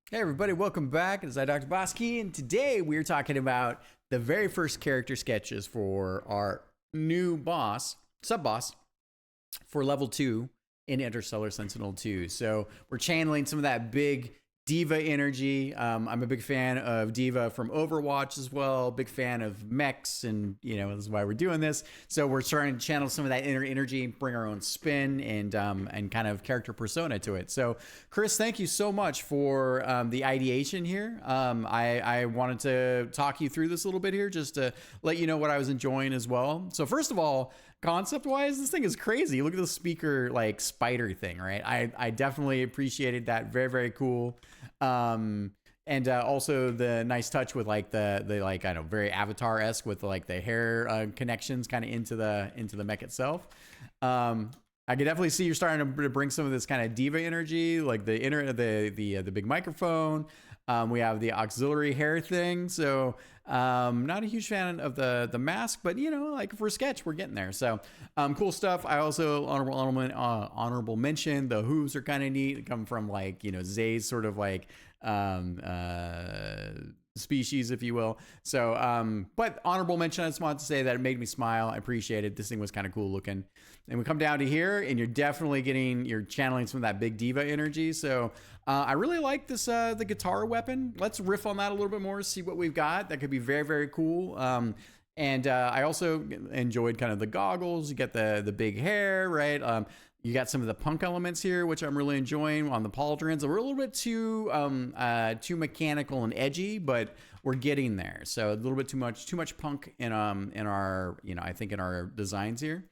Hey everybody, welcome back. It's I, Dr. Bosky, and today we're talking about the very first character sketches for our new boss, sub-boss, for level 2 in Interstellar Sentinel 2. So we're channeling some of that big D.Va energy. I'm a big fan of D.Va from Overwatch as well. Big fan of mechs, and this is why we're doing this. So we're starting to channel some of that inner energy, bring our own spin and kind of character persona to it. So Chris, thank you so much for the ideation here. I wanted to talk you through this a little bit here, just to let you know what I was enjoying as well. So first of all, concept wise, this thing is crazy. Look at the speaker like spider thing, right? I definitely appreciated that. Very, very cool. And also the nice touch with like the like, I don't know, very Avatar-esque with like the hair connections kind of into the mech itself. I can definitely see you're starting to bring some of this kind of D.Va energy, like the big microphone. We have the auxiliary hair thing. So not a huge fan of the mask, but like for sketch, we're getting there. So cool stuff. I also honorable mention the hooves are kind of neat. They come from like Zay's sort of like species, if you will. So but honorable mention, I just wanted to say that it made me smile. I appreciate it. This thing was kind of cool looking. And we come down to here, and you're definitely you're channeling some of that big D.Va energy. So I really like this, the guitar weapon. Let's riff on that a little bit more, see what we've got. That could be very, very cool. And I also enjoyed kind of the goggles. You get the big hair, right? You got some of the punk elements here, which I'm really enjoying on the pauldrons. We're a little bit too mechanical and edgy, but we're getting there. So a little bit too much punk in our I think in our designs here.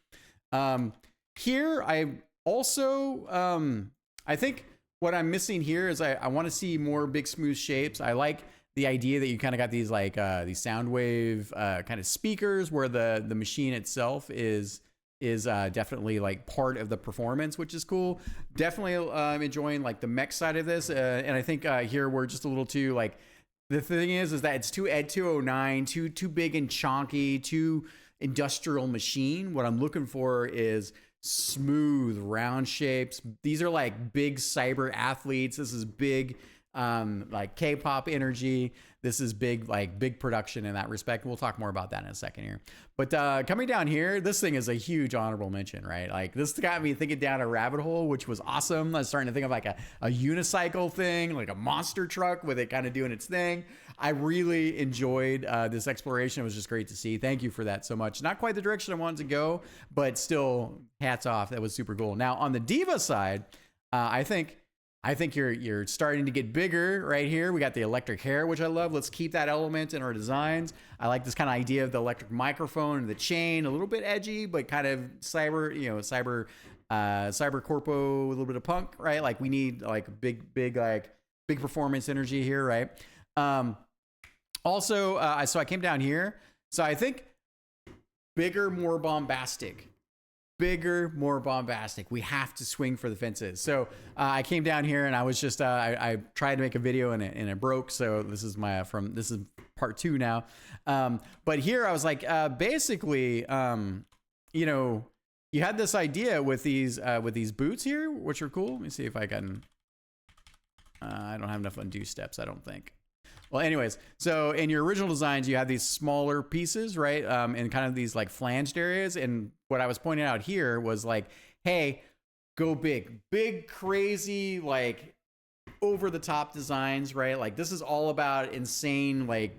Here I also I think what I'm missing here is I want to see more big smooth shapes. I like the idea that you kind of got these like these sound wave kind of speakers where the machine itself is definitely like part of the performance, which is cool. Definitely enjoying like the mech side of this, and I think here we're just a little too like, the thing is that it's too Ed 209, too big and chonky, too industrial machine. What I'm looking for is smooth round shapes. These are like big cyber athletes. This is big like K-pop energy. This is big production in that respect. We'll talk more about that in a second here. But coming down here, this thing is a huge honorable mention, right? Like this got me thinking down a rabbit hole, which was awesome. I was starting to think of like a unicycle thing, like a monster truck with it kind of doing its thing. I really enjoyed this exploration. It was just great to see. Thank you for that so much. Not quite the direction I wanted to go, but still hats off. That was super cool. Now on the D.Va side, I think you're starting to get bigger right here. We got the electric hair, which I love. Let's keep that element in our designs. I like this kind of idea of the electric microphone and the chain, a little bit edgy, but kind of cyber corpo, a little bit of punk, right? Like we need like big performance energy here, right? Also, so I came down here. So I think bigger, more bombastic. We have to swing for the fences. So I came down here and I was just I tried to make a video and it broke. So this is this is part 2 now. But here I was like basically you had this idea with these boots here, which are cool. Let me see if I can. I don't have enough undo steps, I don't think. Well, anyways, so in your original designs, you have these smaller pieces, right? And kind of these like flanged areas. And what I was pointing out here was like, hey, go big, crazy, like over the top designs, right? Like this is all about insane, like,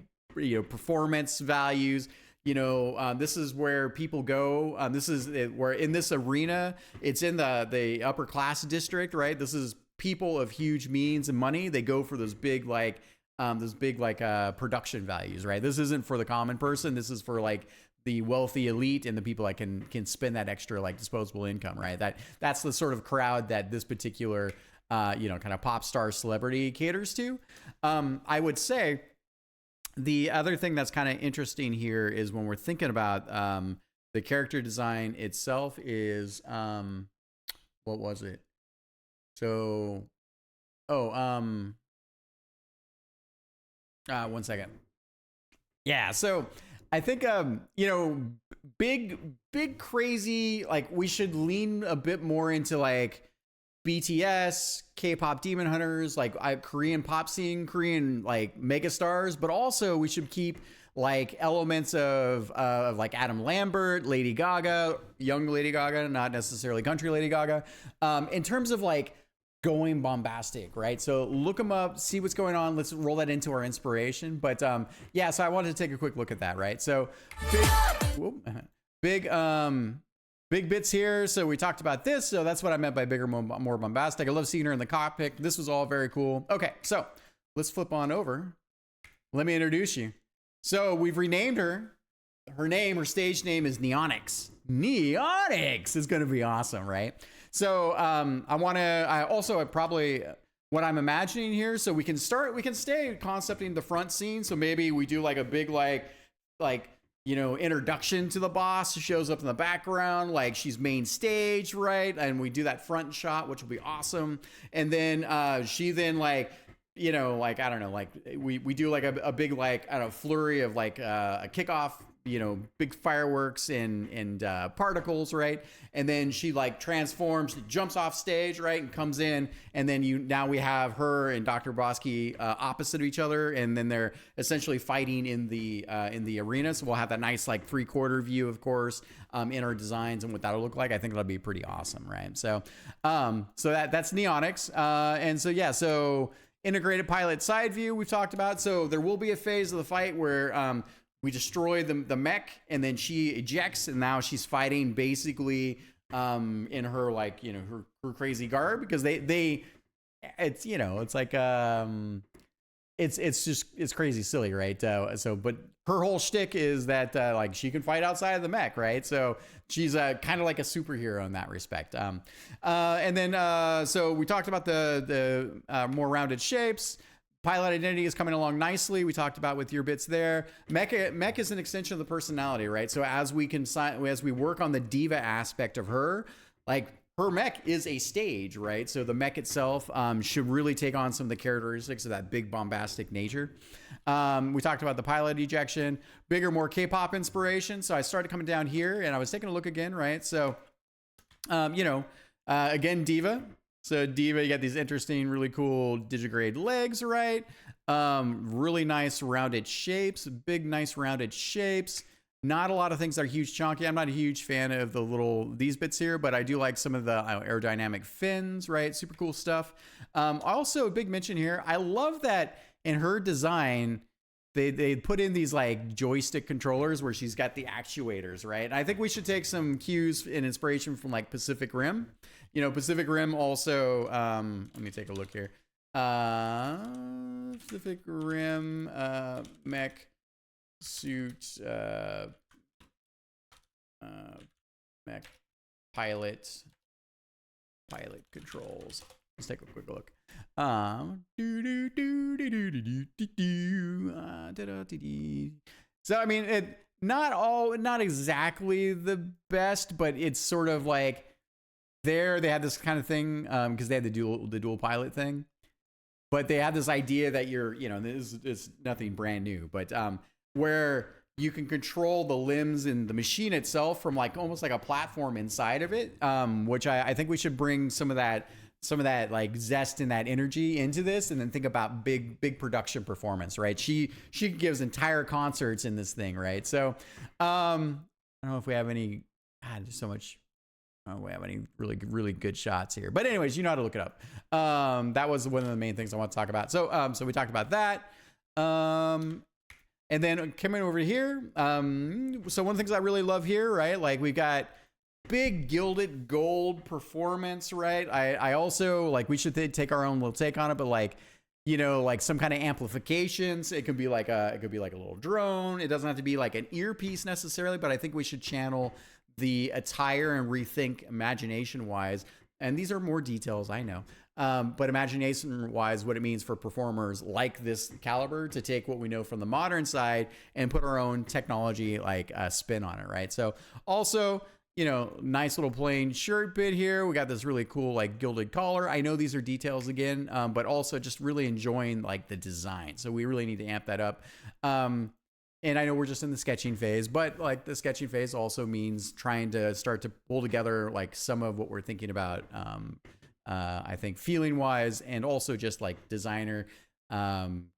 performance values. This is where people go. This is where in this arena, it's in the upper class district, right? This is people of huge means and money. They go for those big, production values, right? This isn't for the common person. This is for like the wealthy elite and the people that can spend that extra like disposable income, right? That's the sort of crowd that this particular, kind of pop star celebrity caters to. I would say the other thing that's kind of interesting here is when we're thinking about the character design itself is, what was it? So, one second. Yeah, so I think big crazy, like we should lean a bit more into like BTS, K-pop demon hunters, like Korean pop scene, Korean like mega stars, but also we should keep like elements of like Adam Lambert, Lady Gaga, young Lady Gaga, not necessarily country Lady Gaga, in terms of like going bombastic, right? So look them up, see what's going on. Let's roll that into our inspiration. But yeah, so I wanted to take a quick look at that, right? So big bits here. So we talked about this. So that's what I meant by bigger, more bombastic. I love seeing her in the cockpit. This was all very cool. Okay, so let's flip on over. Let me introduce you. So we've renamed her. Her stage name is Neonix. Neonix is going to be awesome, right? So what I'm imagining here. So we can stay concepting the front scene. So maybe we do like a big introduction to the boss who shows up in the background, like she's main stage, right? And we do that front shot, which will be awesome. And then she then I don't know, like we do like a big flurry of like a kickoff, big fireworks and particles, right? And then she like transforms, jumps off stage, right, and comes in, and then now we have her and Dr. Bosky opposite of each other, and then they're essentially fighting in the arena. So we'll have that nice like 3/4 view, of course, in our designs and what that'll look like. I think that'll be pretty awesome, right? So that's Neonix, and so yeah, so integrated pilot side view we've talked about. So there will be a phase of the fight where we destroy the mech, and then she ejects, and now she's fighting basically in her like her crazy garb, because it's crazy silly, right? But her whole shtick is that like she can fight outside of the mech, right? So she's kind of like a superhero in that respect. And then so we talked about the more rounded shapes. Pilot identity is coming along nicely. We talked about with your bits there. Mech is an extension of the personality, right? So as we work on the D.Va aspect of her, like her mech is a stage, right? So the mech itself should really take on some of the characteristics of that big bombastic nature. We talked about the pilot ejection, bigger, more K-pop inspiration. So I started coming down here, and I was taking a look again, right? So, again, D.Va. So D.Va, you got these interesting, really cool digigrade legs, right? Really nice rounded shapes, big, nice rounded shapes. Not a lot of things that are huge chunky. I'm not a huge fan of these bits here, but I do like some of the aerodynamic fins, right? Super cool stuff. Also, a big mention here. I love that in her design, they put in these like joystick controllers where she's got the actuators, right? And I think we should take some cues and inspiration from like Pacific Rim. Pacific Rim also, let me take a look here. Pacific Rim mech suit mech pilot controls. Let's take a quick look. So I mean, not exactly the best, but it's sort of like they had this kind of thing because they had the dual pilot thing, but they had this idea that this is nothing brand new, but where you can control the limbs and the machine itself from like almost like a platform inside of it, which I think we should bring some of that like zest and that energy into this, and then think about big production performance, right? She gives entire concerts in this thing, right? So I don't know if we have any. There's so much. I don't know if we have any really good shots here, but anyways, you know how to look it up. That was one of the main things I want to talk about. So we talked about that. And then coming over here, so one of the things I really love here, right? Like we've got big gilded gold performance, right? I also like, we should take our own little take on it, but like, like some kind of amplifications. It could be like a little drone. It doesn't have to be like an earpiece necessarily, but I think we should channel the attire and rethink imagination wise. And these are more details, I know. But imagination wise, what it means for performers like this caliber to take what we know from the modern side and put our own technology like spin on it, right? So also, nice little plain shirt bit here. We got this really cool like gilded collar. I know these are details again, but also just really enjoying like the design. So we really need to amp that up. And I know we're just in the sketching phase, but like the sketching phase also means trying to start to pull together like some of what we're thinking about I think feeling wise, and also just like designer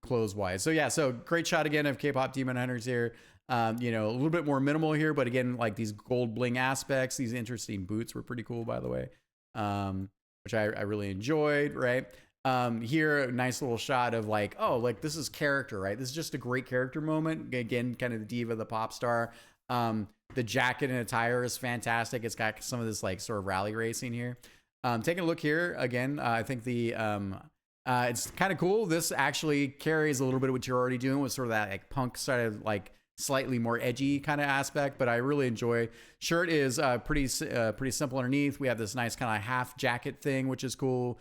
clothes wise. So yeah, so great shot again of K-pop Demon Hunters here. You know, a little bit more minimal here, but again, like these gold bling aspects, these interesting boots were pretty cool, by the way, which I really enjoyed, right? Here, a nice little shot of like, oh, like this is character, right? This is just a great character moment. Again, kind of the diva, the pop star. The jacket and attire is fantastic. It's got some of this like sort of rally racing here. Taking a look here again, I think the it's kind of cool. This actually carries a little bit of what you're already doing with sort of that like punk sort of like slightly more edgy kind of aspect, but I really enjoy. Shirt is pretty simple underneath. We have this nice kind of half jacket thing, which is cool,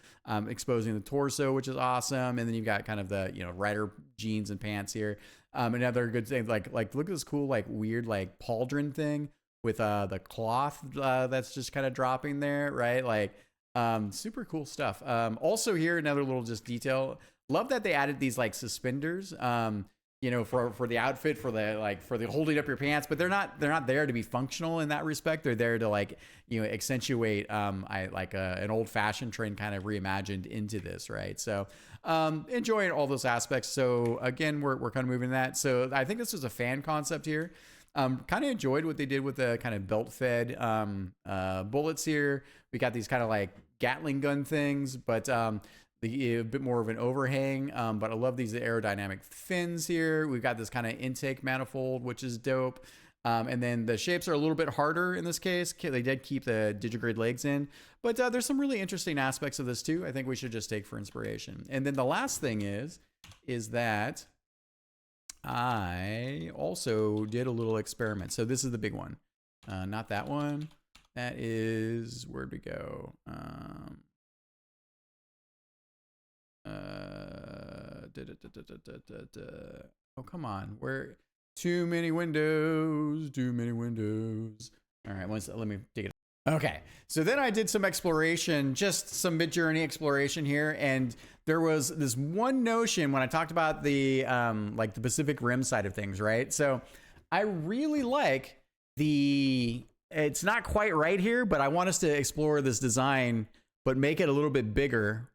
exposing the torso, which is awesome. And then you've got kind of the, you know, rider jeans and pants here. Another good thing, like look at this cool like weird like pauldron thing with the cloth that's just kind of dropping there, right? Like super cool stuff. Also here, another little just detail. Love that they added these like suspenders. You know, for the outfit, for the holding up your pants, but they're not there to be functional in that respect. They're there to like, you know, accentuate an old fashioned trend kind of reimagined into this, right? So enjoying all those aspects. So again, we're kind of moving that. So I think this was a fan concept here. Kind of enjoyed what they did with the kind of belt fed bullets here. We got these kind of like Gatling gun things, but a bit more of an overhang, but I love these aerodynamic fins here. We've got this kind of intake manifold, which is dope. And then the shapes are a little bit harder in this case. They did keep the digigrade legs in, but there's some really interesting aspects of this too. I think we should just take for inspiration. And then the last thing is that I also did a little experiment. So this is the big one, not that one. That is, where'd we go? Oh, come on. Where? Too many windows. All right, let me dig it. Okay, so then I did some exploration, just some mid-journey exploration here, and there was this one notion when I talked about the like the Pacific Rim side of things, right? So I really like it's not quite right here, but I want us to explore this design, but make it a little bit bigger.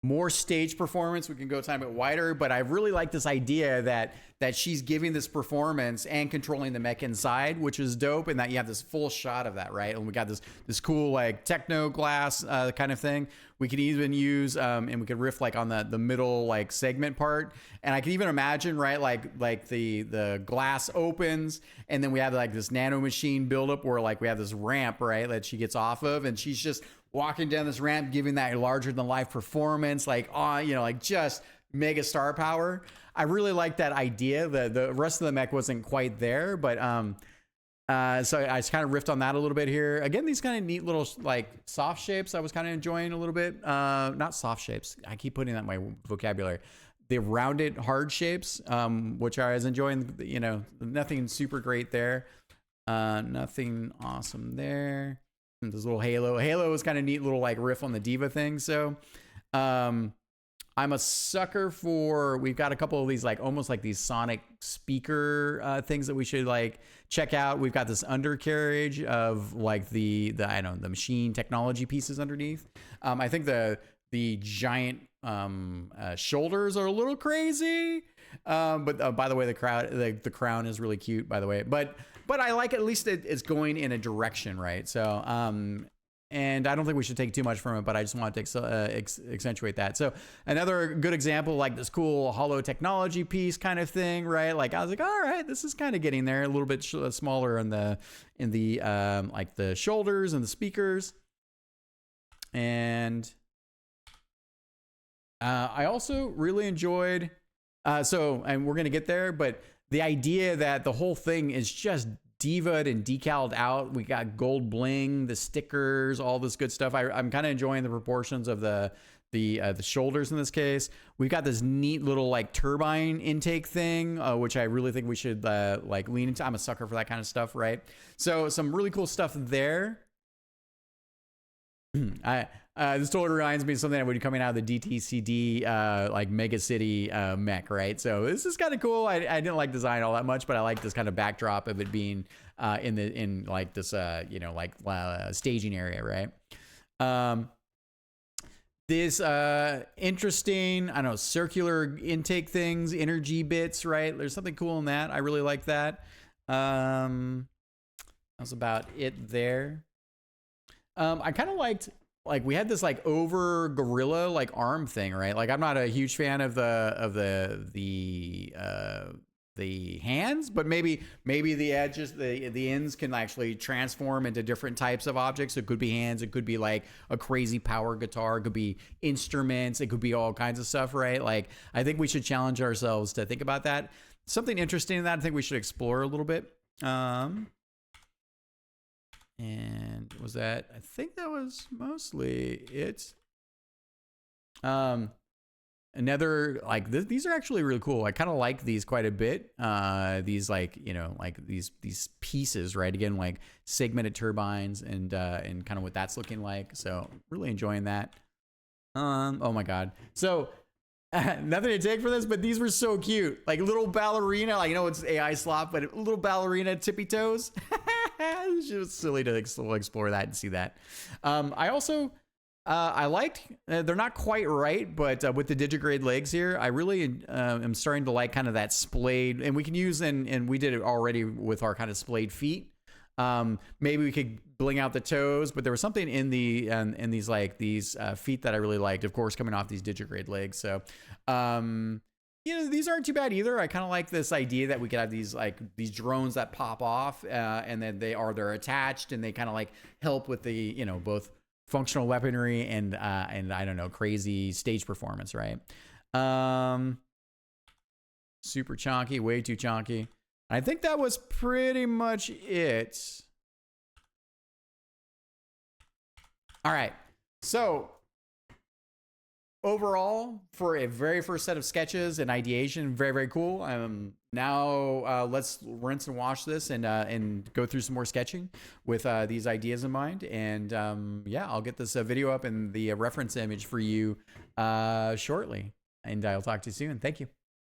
More stage performance. We can go time it wider, but I really like this idea that she's giving this performance and controlling the mech inside, which is dope, and that you have this full shot of that, right? And we got this cool like techno glass kind of thing. We could even use and we could riff like on the middle like segment part, and I can even imagine, right, like the glass opens, and then we have like this nano machine buildup where like we have this ramp, right, that she gets off of, and she's just walking down this ramp, giving that larger than life performance, like you know, like just mega star power. I really like that idea. The rest of the mech wasn't quite there, but so I just kind of riffed on that a little bit here. Again, these kind of neat little like soft shapes I was kind of enjoying a little bit. Not soft shapes. I keep putting that in my vocabulary. The rounded hard shapes, which I was enjoying. You know, nothing super great there. Nothing awesome there. This little halo is kind of neat little like riff on the diva thing. So I'm a sucker for, we've got a couple of these like almost like these sonic speaker things that we should like check out. We've got this undercarriage of like the I don't know, the machine technology pieces underneath. I think the giant shoulders are a little crazy, but by the way, the crown is really cute, by the way. But I like at least it's going in a direction, right? So, and I don't think we should take too much from it, but I just want to accentuate that. So another good example, like this cool hollow technology piece kind of thing, right? Like I was like, all right, this is kind of getting there, a little bit smaller in the like the shoulders and the speakers. And I also really enjoyed, and we're going to get there, but the idea that the whole thing is just diva'd and decaled out. We got gold bling, the stickers, all this good stuff. I'm kind of enjoying the proportions of the shoulders in this case. We've got this neat little like turbine intake thing, which I really think we should like lean into. I'm a sucker for that kind of stuff, right? So some really cool stuff there. This totally reminds me of something that would be coming out of the DTCD like Mega City mech, right? So this is kind of cool. I didn't like design all that much, but I like this kind of backdrop of it being in like this you know, like staging area, right? this interesting, I don't know, circular intake things, energy bits, right? There's something cool in that. I really like that. That's about it there. I kind of liked, like, we had this like over gorilla like arm thing, right? Like, I'm not a huge fan of the hands, but maybe the edges, the ends can actually transform into different types of objects. It could be hands, it could be like a crazy power guitar, it could be instruments, it could be all kinds of stuff, right? Like, I think we should challenge ourselves to think about that. Something interesting in that I think we should explore a little bit. And was that, I think that was mostly it. Another, like, these are actually really cool. I kind of like these quite a bit. These, like, you know, like these pieces, right? Again, like segmented turbines and kind of what that's looking like. So really enjoying that. Oh my God. So nothing to take for this, but these were so cute. Like little ballerina, like, you know, it's AI slop, but little ballerina tippy toes. It's just silly to explore that and see that. I also, I liked, they're not quite right, but with the digigrade legs here, I really am starting to like kind of that splayed, and we can use, and we did it already with our kind of splayed feet. Maybe we could bling out the toes, but there was something in the in these like these feet that I really liked, of course, coming off these digigrade legs. So you know, these aren't too bad either. I kind of like this idea that we could have these like these drones that pop off, and then they're attached, and they kind of like help with the, you know, both functional weaponry and I don't know, crazy stage performance, right? Super chonky, way too chonky. I think that was pretty much it. All right, so overall, for a very first set of sketches and ideation, very, very cool. Now let's rinse and wash this and go through some more sketching with these ideas in mind. And yeah, I'll get this video up in the reference image for you shortly. And I'll talk to you soon. Thank you.